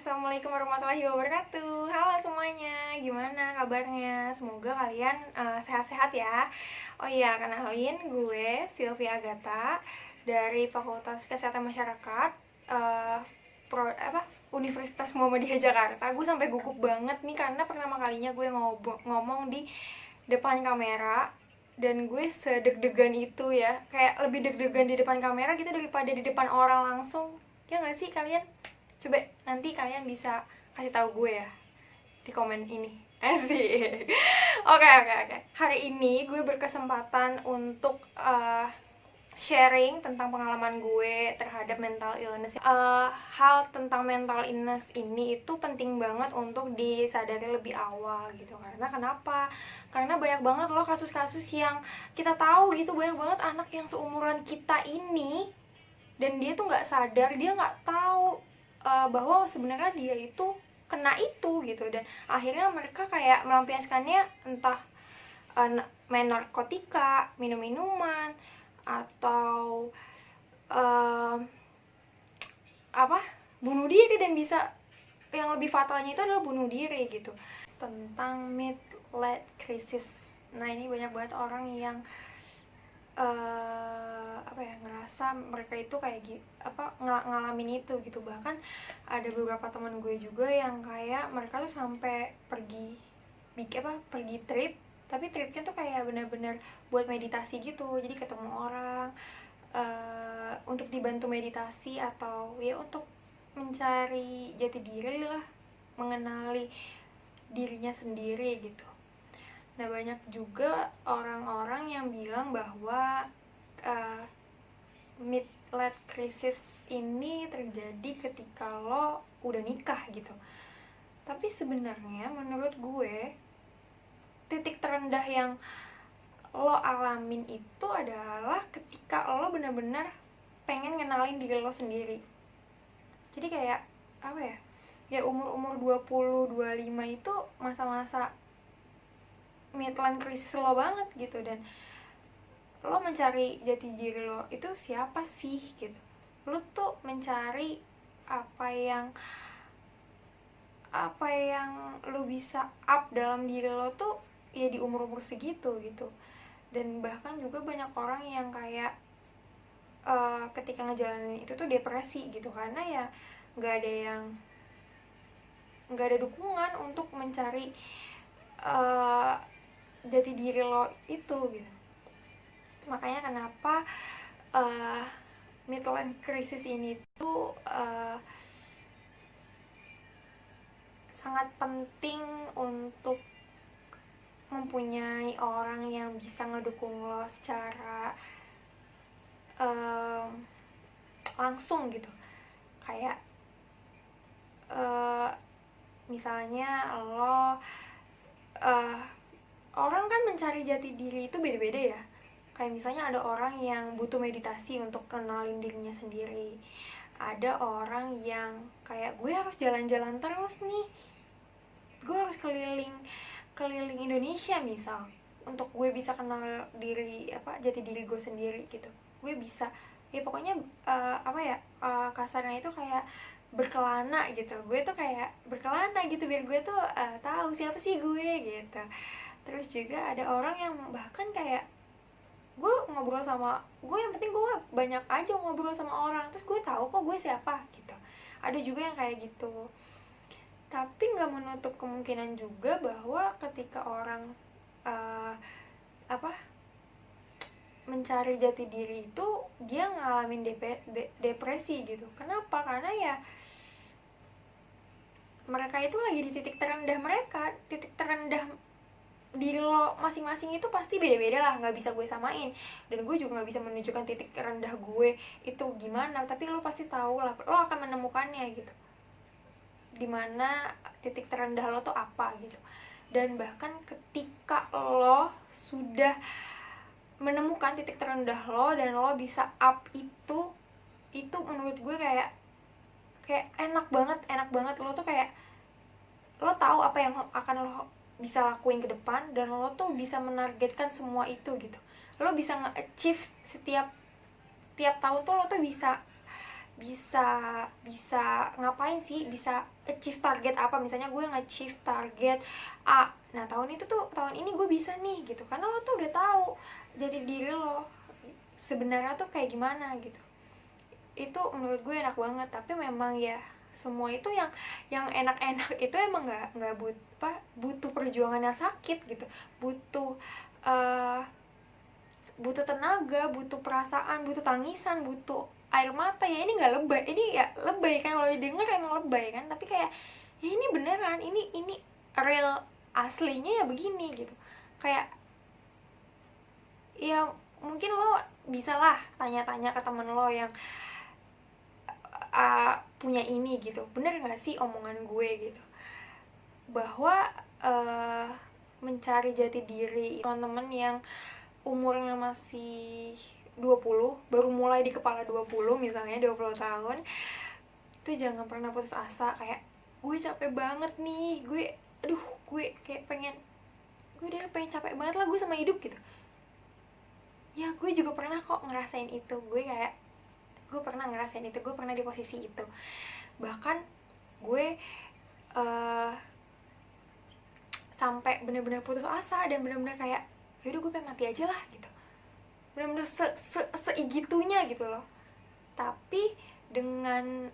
Assalamualaikum warahmatullahi wabarakatuh. Halo semuanya, gimana kabarnya? Semoga kalian sehat-sehat ya. Oh iya, kenalin gue Sylvia Agatha dari Fakultas Kesehatan Masyarakat Universitas Muhammadiyah Jakarta. Gue sampai gugup banget nih karena pertama kalinya gue ngomong di depan kamera, dan gue sedeg-degan itu ya, kayak lebih deg-degan di depan kamera gitu daripada di depan orang langsung. Ya nggak sih kalian? Coba nanti kalian bisa kasih tahu gue ya di komen ini. Asik. Oke. Hari ini gue berkesempatan untuk sharing tentang pengalaman gue terhadap mental illness. Hal tentang mental illness ini itu penting banget untuk disadari lebih awal gitu. Karena kenapa? Karena banyak banget loh kasus-kasus yang kita tahu gitu, banyak banget anak yang seumuran kita ini dan dia tuh nggak sadar, dia nggak tahu bahwa sebenarnya dia itu kena itu gitu, dan akhirnya mereka kayak melampiaskannya entah main narkotika, minum minuman, atau bunuh diri, dan bisa yang lebih fatalnya itu adalah bunuh diri gitu. Tentang midlife crisis, nah ini banyak banget orang yang ngerasa mereka itu kayak ngalamin itu gitu. Bahkan ada beberapa teman gue juga yang kayak mereka tuh sampai pergi trip, tapi tripnya tuh kayak benar-benar buat meditasi gitu. Jadi ketemu orang untuk dibantu meditasi, atau ya untuk mencari jati diri lah, mengenali dirinya sendiri gitu. Nah, banyak juga orang-orang yang bilang bahwa midlife crisis ini terjadi ketika lo udah nikah gitu. Tapi sebenarnya menurut gue, titik terendah yang lo alamin itu adalah ketika lo benar-benar pengen ngenalin diri lo sendiri. Jadi kayak ya umur-umur 20, 25 itu masa-masa midlife crisis lo banget gitu, dan lo mencari jati diri lo itu siapa sih gitu. Lo tuh mencari apa yang lo bisa up dalam diri lo tuh ya di umur-umur segitu gitu. Dan bahkan juga banyak orang yang kayak ketika ngejalanin itu tuh depresi gitu, karena ya nggak ada dukungan untuk mencari jati diri lo itu gitu. Makanya kenapa midlife crisis ini tuh sangat penting untuk mempunyai orang yang bisa ngedukung lo secara langsung gitu. Kayak misalnya lo orang kan mencari jati diri itu beda-beda ya. Kayak misalnya ada orang yang butuh meditasi untuk kenalin dirinya sendiri. Ada orang yang kayak gue harus jalan-jalan terus nih, gue harus keliling Indonesia misal, untuk gue bisa kenal jati diri gue sendiri gitu. Gue bisa ya pokoknya kasarnya itu kayak berkelana gitu. Gue tuh kayak berkelana gitu biar gue tuh tahu siapa sih gue gitu. Terus juga ada orang yang bahkan kayak gue ngobrol sama gue, yang penting gue banyak aja ngobrol sama orang, terus gue tahu kok gue siapa gitu. Ada juga yang kayak gitu. Tapi nggak menutup kemungkinan juga bahwa ketika orang mencari jati diri itu dia ngalamin depresi gitu. Kenapa? Karena ya mereka itu lagi di titik terendah mereka. Titik terendah diri lo masing-masing itu pasti beda-beda lah, nggak bisa gue samain, dan gue juga nggak bisa menunjukkan titik terendah gue itu gimana, tapi lo pasti tahu lah, lo akan menemukannya gitu, dimana titik terendah lo tuh apa gitu. Dan bahkan ketika lo sudah menemukan titik terendah lo dan lo bisa up itu menurut gue kayak enak banget. Lo tuh kayak lo tahu apa yang akan lo bisa lakuin ke depan, dan lo tuh bisa menargetkan semua itu gitu. Lo bisa nge-achieve tiap tahun tuh lo tuh bisa bisa ngapain sih, bisa achieve target apa. Misalnya gue nge-achieve target A, nah tahun ini gue bisa nih gitu, karena lo tuh udah tahu jati diri lo sebenarnya tuh kayak gimana gitu. Itu menurut gue enak banget. Tapi memang ya semua itu yang enak-enak itu emang nggak butuh perjuangan yang sakit gitu, butuh butuh tenaga, butuh perasaan, butuh tangisan, butuh air mata. Ya ini nggak lebay, ini ya lebay kan, kalau didengar emang lebay kan, tapi kayak ya ini beneran, ini real, aslinya ya begini gitu. Kayak ya mungkin lo bisa lah tanya-tanya ke temen lo yang punya ini gitu, bener nggak sih omongan gue gitu, bahwa mencari jati diri teman-teman yang umurnya masih 20, baru mulai di kepala 20, misalnya 20 tahun, itu jangan pernah putus asa. Kayak gue capek banget nih, gue kayak gue udah pengen capek banget lah gue sama hidup gitu. Ya gue juga pernah kok ngerasain itu, gue pernah ngerasain itu, gue pernah di posisi itu. Bahkan gue sampai bener-bener putus asa dan bener-bener kayak yaudah gue pengen mati aja lah gitu, bener-bener seigitunya gitu loh. Tapi dengan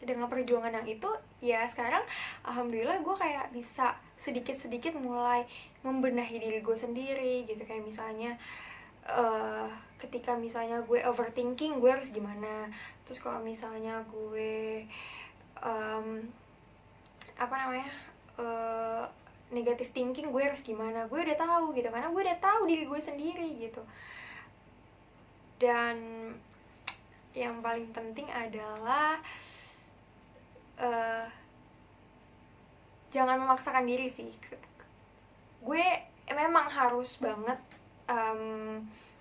dengan perjuangan yang itu, ya sekarang alhamdulillah gue kayak bisa sedikit-sedikit mulai membenahi diri gue sendiri gitu. Kayak misalnya ketika misalnya gue overthinking, gue harus gimana. Terus kalau misalnya gue negative thinking, gue harus gimana. Gue udah tahu gitu, karena gue udah tahu diri gue sendiri gitu. Dan yang paling penting adalah jangan memaksakan diri sih. Gue memang harus banget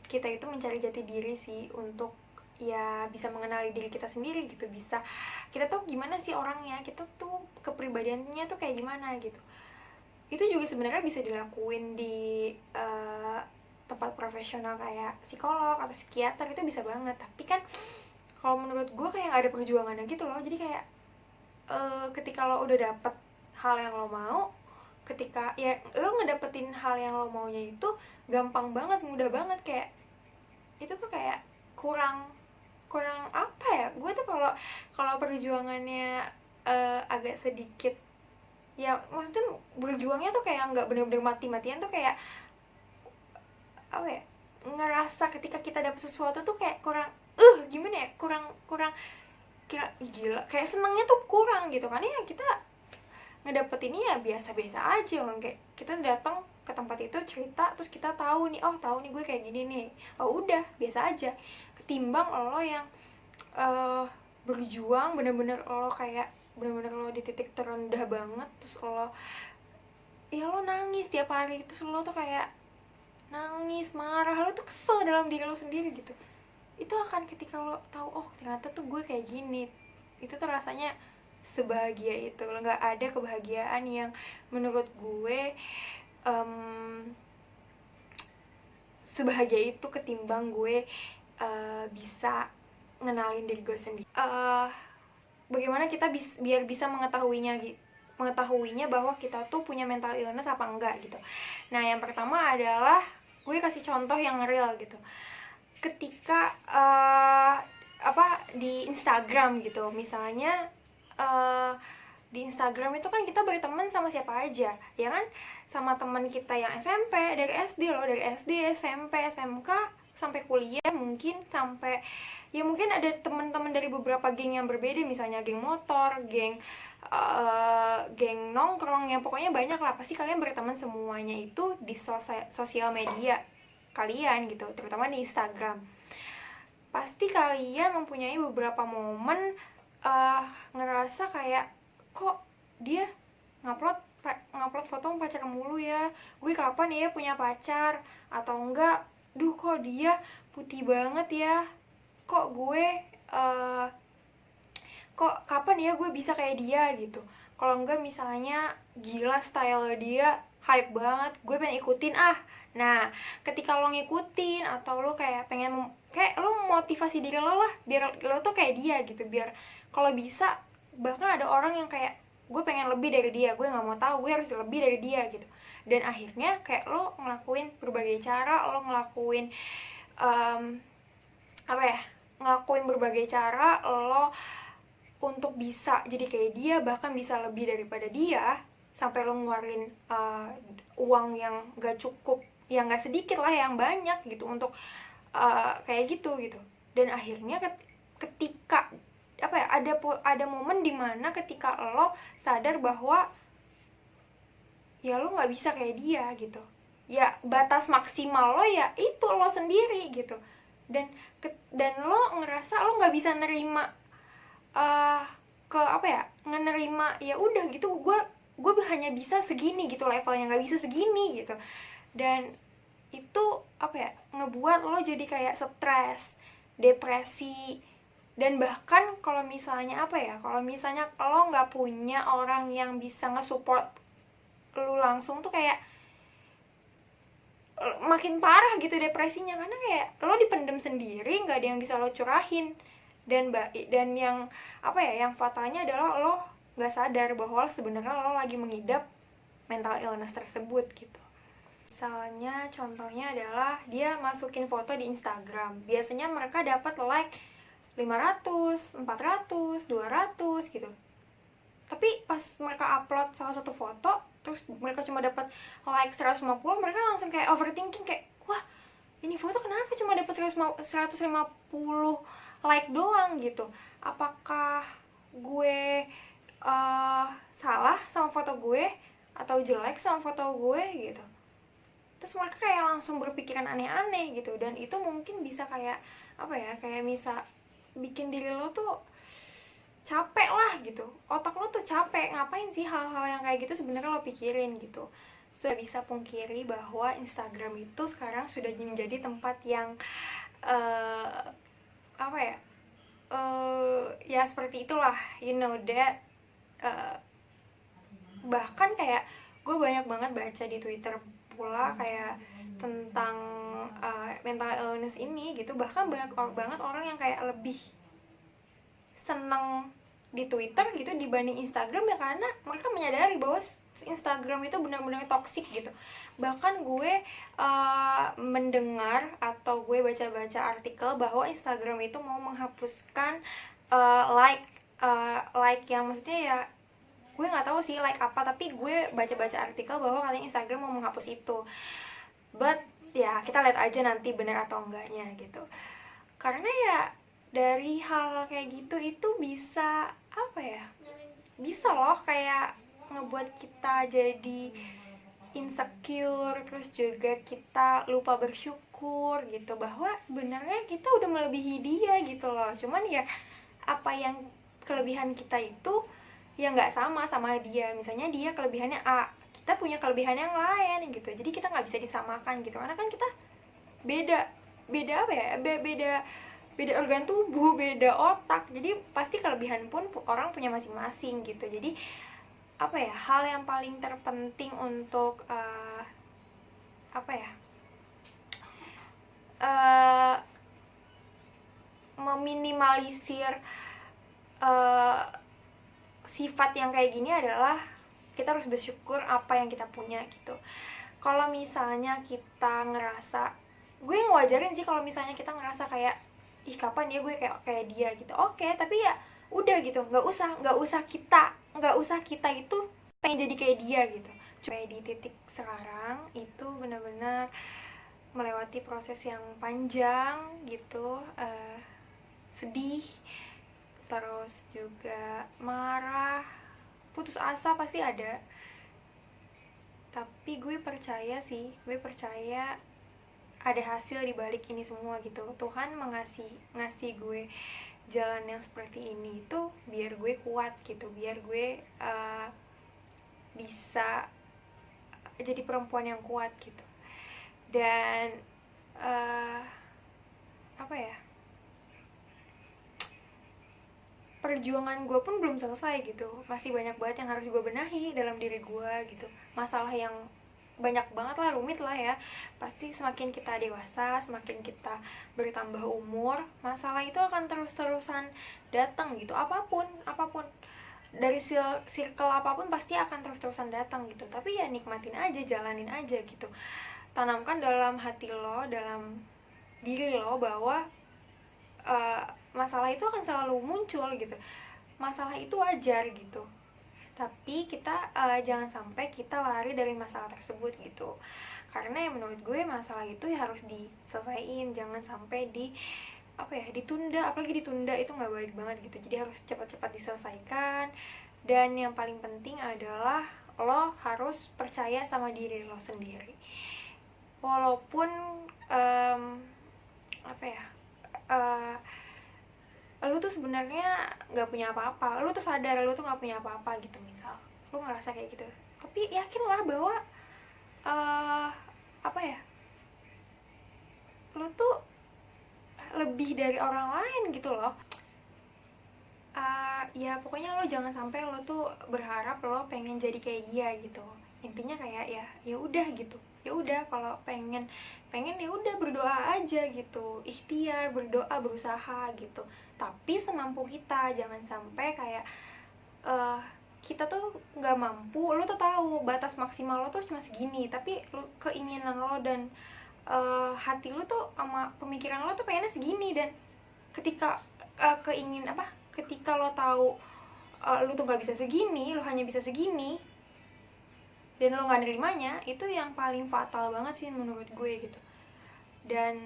kita itu mencari jati diri sih, untuk ya bisa mengenali diri kita sendiri gitu. Bisa kita tuh gimana sih orangnya, kita tuh kepribadiannya tuh kayak gimana gitu. Itu juga sebenarnya bisa dilakuin di tempat profesional kayak psikolog atau psikiater, itu bisa banget. Tapi kan kalau menurut gue kayak gak ada perjuangannya gitu loh. Jadi kayak ketika lo udah dapet hal yang lo mau, ketika ya lo ngedapetin hal yang lo maunya itu gampang banget, mudah banget. Kayak itu tuh kayak kurang apa ya, gue tuh kalau perjuangannya agak sedikit, ya maksudnya berjuangnya tuh kayak nggak bener-bener mati-matian, tuh kayak apa ya, ngerasa ketika kita dapet sesuatu tuh kayak kurang gimana ya, kurang gila, kayak senengnya tuh kurang gitu kan. Ya kita ngedapet ini ya biasa-biasa aja kan, kayak kita datang ke tempat itu cerita, terus kita tahu nih gue kayak gini nih, udah biasa aja. Ketimbang lo yang berjuang bener-bener lo di titik terendah banget, terus lo nangis tiap hari, terus lo tuh kayak nangis, marah, lo tuh kesel dalam diri lo sendiri gitu. Itu akan ketika lo tahu ternyata tuh gue kayak gini, itu tuh rasanya sebahagia itu. Nggak ada kebahagiaan yang menurut gue sebahagia itu ketimbang gue bisa ngenalin diri gue sendiri. Bagaimana kita biar bisa mengetahuinya bahwa kita tuh punya mental illness apa enggak gitu. Nah, yang pertama adalah gue kasih contoh yang real gitu. Ketika di Instagram gitu, misalnya di Instagram itu kan kita berteman sama siapa aja, ya kan? Sama teman kita yang SMP, dari SD loh, dari SD, SMP, SMK, sampai kuliah, mungkin ada teman-teman dari beberapa geng yang berbeda, misalnya geng motor, geng nongkrong, yang pokoknya banyak lah. Pasti kalian berteman semuanya itu di sosial media kalian gitu, terutama di Instagram. Pasti kalian mempunyai beberapa momen ngerasa kayak, kok dia ngupload foto pacar mulu ya, gue kapan ya punya pacar? Atau enggak, kok dia putih banget ya, kok gue kok kapan ya gue bisa kayak dia gitu. Kalau enggak misalnya gila style dia hype banget, gue pengen ikutin. Nah, ketika lo ngikutin atau lo kayak pengen kayak lo motivasi diri lo lah biar lo tuh kayak dia gitu, biar kalau bisa bahkan ada orang yang kayak gue pengen lebih dari dia, gue nggak mau tahu, gue harus lebih dari dia gitu. Dan akhirnya kayak lo ngelakuin berbagai cara, lo ngelakuin ngelakuin berbagai cara lo untuk bisa jadi kayak dia, bahkan bisa lebih daripada dia, sampai lo ngeluarin uang yang gak cukup, yang gak sedikit lah, yang banyak gitu untuk kayak gitu. Dan akhirnya ketika ada momen dimana ketika lo sadar bahwa ya lo nggak bisa kayak dia gitu, ya batas maksimal lo ya itu lo sendiri gitu. Dan lo ngerasa lo nggak bisa nerima ngenerima ya udah gitu, gue hanya bisa segini gitu, levelnya nggak bisa segini gitu. Dan itu ngebuat lo jadi kayak stres, depresi. Dan bahkan kalau misalnya kalau misalnya lo nggak punya orang yang bisa nge-support lo langsung tuh kayak makin parah gitu depresinya, karena kayak lo dipendem sendiri, nggak ada yang bisa lo curahin. Dan yang yang fatalnya adalah lo nggak sadar bahwa sebenarnya lo lagi mengidap mental illness tersebut gitu. Misalnya contohnya adalah dia masukin foto di Instagram, biasanya mereka dapat like 500, 400, 200 gitu. Tapi pas mereka upload salah satu foto, terus mereka cuma dapat like 150, mereka langsung kayak overthinking, kayak wah ini foto kenapa cuma dapat 150 like doang gitu. Apakah gue salah sama foto gue, atau jelek sama foto gue gitu. Terus mereka kayak langsung berpikiran aneh-aneh gitu. Dan itu mungkin bisa kayak kayak bisa bikin diri lo tuh capek lah gitu, otak lo tuh capek, ngapain sih hal-hal yang kayak gitu sebenarnya lo pikirin gitu. Bisa pungkiri bahwa Instagram itu sekarang sudah menjadi tempat yang ya seperti itulah, you know that. Bahkan kayak gue banyak banget baca di Twitter pula kayak tentang mental illness ini gitu. Bahkan banyak banget orang yang kayak lebih seneng di Twitter gitu dibanding Instagram, ya karena mereka menyadari bahwa Instagram itu benar-benar toksik gitu. Bahkan gue mendengar atau gue baca-baca artikel bahwa Instagram itu mau menghapuskan like yang maksudnya ya gue nggak tahu sih like apa, tapi gue baca-baca artikel bahwa katanya Instagram mau menghapus itu. But ya kita lihat aja nanti benar atau enggaknya gitu. Karena ya dari hal kayak gitu itu bisa bisa loh kayak ngebuat kita jadi insecure, terus juga kita lupa bersyukur gitu bahwa sebenarnya kita udah melebihi dia gitu loh. Cuman ya apa yang kelebihan kita itu ya nggak sama dia. Misalnya dia kelebihannya A, kita punya kelebihan yang lain gitu, jadi kita nggak bisa disamakan gitu, karena kan kita beda beda organ tubuh, beda otak, jadi pasti kelebihan pun orang punya masing-masing gitu. Jadi hal yang paling terpenting untuk meminimalisir sifat yang kayak gini adalah kita harus bersyukur apa yang kita punya gitu. Kalau misalnya kita ngerasa, gue ngewajarin sih kalau misalnya kita ngerasa kayak ih kapan ya gue kayak dia gitu. Oke, tapi ya udah gitu, nggak usah kita itu pengen jadi kayak dia gitu. Cuma di titik sekarang itu benar-benar melewati proses yang panjang gitu, sedih, terus juga marah, putus asa pasti ada. Tapi gue percaya ada hasil di balik ini semua gitu. Tuhan ngasih gue jalan yang seperti ini itu biar gue kuat gitu, biar gue bisa jadi perempuan yang kuat gitu. Dan perjuangan gue pun belum selesai gitu, masih banyak banget yang harus gue benahi dalam diri gue gitu. Masalah yang banyak banget lah, rumit lah ya. Pasti semakin kita dewasa, semakin kita bertambah umur, masalah itu akan terus-terusan datang gitu. Apapun dari circle apapun pasti akan terus-terusan datang gitu. Tapi ya nikmatin aja, jalanin aja gitu. Tanamkan dalam hati lo, dalam diri lo bahwa masalah itu akan selalu muncul gitu. Masalah itu wajar gitu. Tapi kita jangan sampai kita lari dari masalah tersebut gitu. Karena yang menurut gue masalah itu ya harus diselesaikan, jangan sampai ditunda. Apalagi ditunda itu nggak baik banget gitu. Jadi harus cepat-cepat diselesaikan. Dan yang paling penting adalah lo harus percaya sama diri lo sendiri. Walaupun lu tuh sebenarnya nggak punya apa-apa, lu tuh sadar lu tuh nggak punya apa-apa gitu, misal lu ngerasa kayak gitu, tapi yakinlah bahwa lu tuh lebih dari orang lain gitu loh. Ya pokoknya lo jangan sampai lo tuh berharap lo pengen jadi kayak dia gitu. Intinya kayak ya udah gitu, ya udah kalau pengen ya udah berdoa aja gitu, ikhtiar, berdoa, berusaha gitu. Tapi semampu kita, jangan sampai kayak kita tuh nggak mampu. Lo tuh tahu batas maksimal lo tuh cuma segini, tapi keinginan lo dan hati lo tuh sama pemikiran lo tuh pengennya segini. Dan ketika ketika lo tahu lo tuh nggak bisa segini, lo hanya bisa segini, dan lo nggak nerimanya, itu yang paling fatal banget sih menurut gue gitu. Dan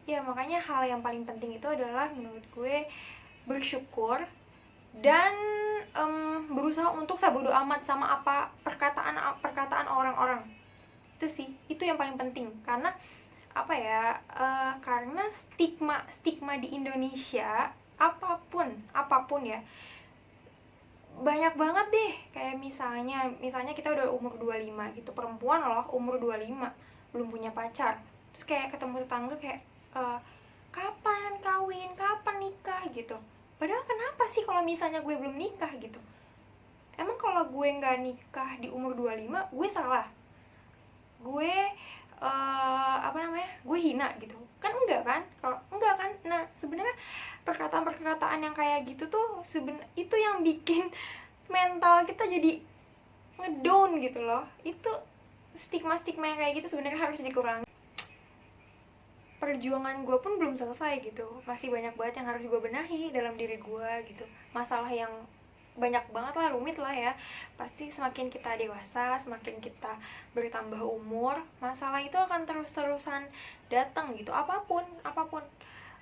ya makanya hal yang paling penting itu adalah menurut gue bersyukur dan berusaha untuk sabodo amat sama apa perkataan orang-orang. Itu sih, itu yang paling penting. Karena karena stigma di Indonesia apapun ya, banyak banget deh. Kayak misalnya kita udah umur 25 gitu, perempuan loh umur 25 belum punya pacar, terus kayak ketemu tetangga kayak kapan kawin, kapan nikah gitu. Padahal kenapa sih kalau misalnya gue belum nikah gitu? Emang kalau gue nggak nikah di umur 25 gue salah? Gue gue hina gitu kan? Enggak kan? Kalau enggak kan, nah sebenarnya perkataan yang kayak gitu tuh itu yang bikin mental kita jadi ngedown gitu loh. Itu stigma yang kayak gitu sebenarnya harus dikurangi. Perjuangan gue pun belum selesai gitu, masih banyak banget yang harus gue benahi dalam diri gue gitu. Masalah yang banyak banget lah, rumit lah ya. Pasti semakin kita dewasa, semakin kita bertambah umur, masalah itu akan terus-terusan datang gitu. Apapun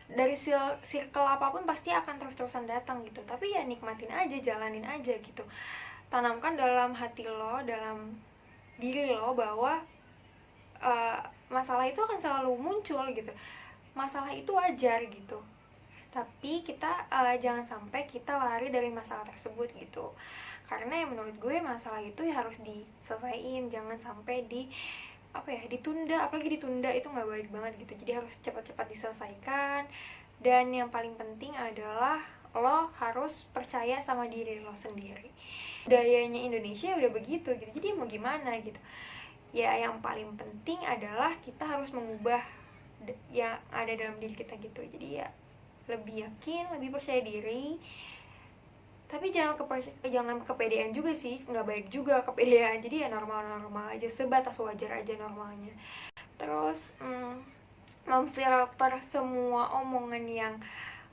dari circle apapun pasti akan terus-terusan datang gitu. Tapi ya nikmatin aja, jalanin aja gitu. Tanamkan dalam hati lo, dalam diri lo bahwa masalah itu akan selalu muncul gitu. Masalah itu wajar gitu. Tapi kita jangan sampai kita lari dari masalah tersebut gitu. Karena yang menurut gue masalah itu ya harus diselesaikan, jangan sampai ditunda. Apalagi ditunda itu nggak baik banget gitu. Jadi harus cepat-cepat diselesaikan. Dan yang paling penting adalah lo harus percaya sama diri lo sendiri. Budayanya Indonesia udah begitu gitu, jadi mau gimana gitu. Ya yang paling penting adalah kita harus mengubah yang ada dalam diri kita gitu. Jadi ya lebih yakin, lebih percaya diri. Tapi jangan kepedean juga sih, nggak baik juga kepedean. Jadi ya normal-normal aja, sebatas wajar aja normalnya. Terus memfilter semua omongan yang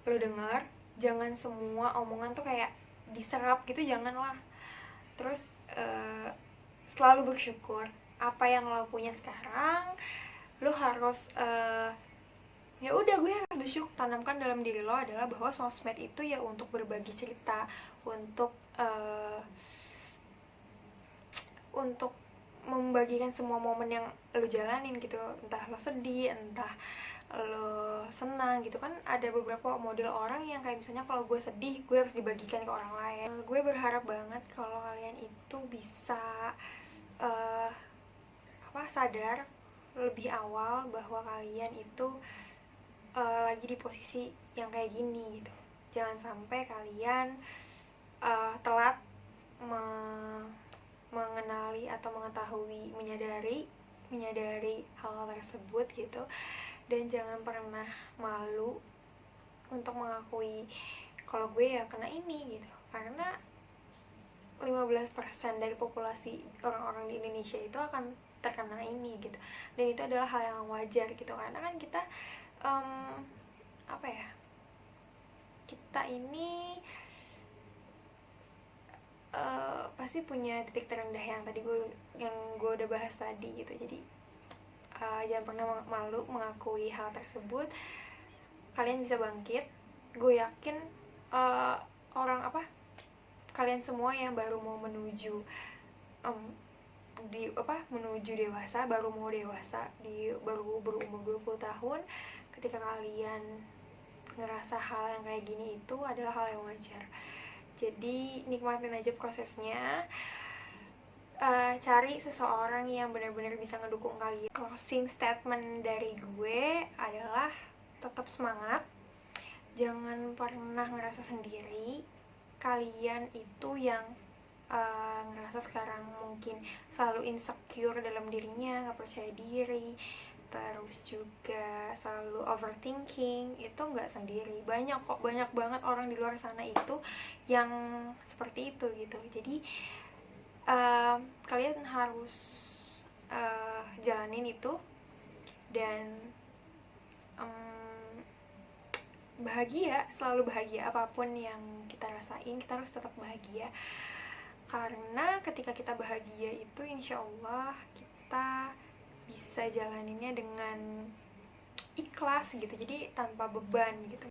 lo dengar. Jangan semua omongan tuh kayak diserap gitu, janganlah. Terus selalu bersyukur apa yang lo punya sekarang. Lo harus ya udah, gue harus bersyukur. Tanamkan dalam diri lo adalah bahwa sosmed itu ya untuk berbagi cerita, untuk membagikan semua momen yang lo jalanin gitu. Entah lo sedih, entah lo senang gitu kan. Ada beberapa model orang yang kayak misalnya kalau gue sedih, gue harus dibagikan ke orang lain. Gue berharap banget kalau kalian itu bisa sadar lebih awal bahwa kalian itu lagi di posisi yang kayak gini gitu. Jangan sampai kalian telat mengenali atau mengetahui, menyadari hal-hal tersebut gitu. Dan jangan pernah malu untuk mengakui kalau gue ya kena ini gitu, karena 15% dari populasi orang-orang di Indonesia itu akan terkena ini gitu. Dan itu adalah hal yang wajar gitu, karena kan kita apa ya, kita ini pasti punya titik terendah yang gue udah bahas tadi gitu. Jadi jangan pernah malu mengakui hal tersebut. Kalian bisa bangkit. Gue yakin kalian semua yang baru mau menuju menuju dewasa, baru berumur 20 tahun, ketika kalian ngerasa hal yang kayak gini itu adalah hal yang wajar. Jadi nikmatin aja prosesnya. Cari seseorang yang benar-benar bisa ngedukung kalian. Closing statement dari gue adalah tetap semangat, jangan pernah ngerasa sendiri. Kalian itu yang ngerasa sekarang mungkin selalu insecure dalam dirinya, gak percaya diri, terus juga selalu overthinking, itu nggak sendiri. Banyak banget orang di luar sana itu yang seperti itu gitu. Jadi kalian harus jalanin itu dan bahagia, selalu bahagia. Apapun yang kita rasain, kita harus tetap bahagia, karena ketika kita bahagia itu insya Allah kita bisa jalaninnya dengan ikhlas gitu, jadi tanpa beban gitu.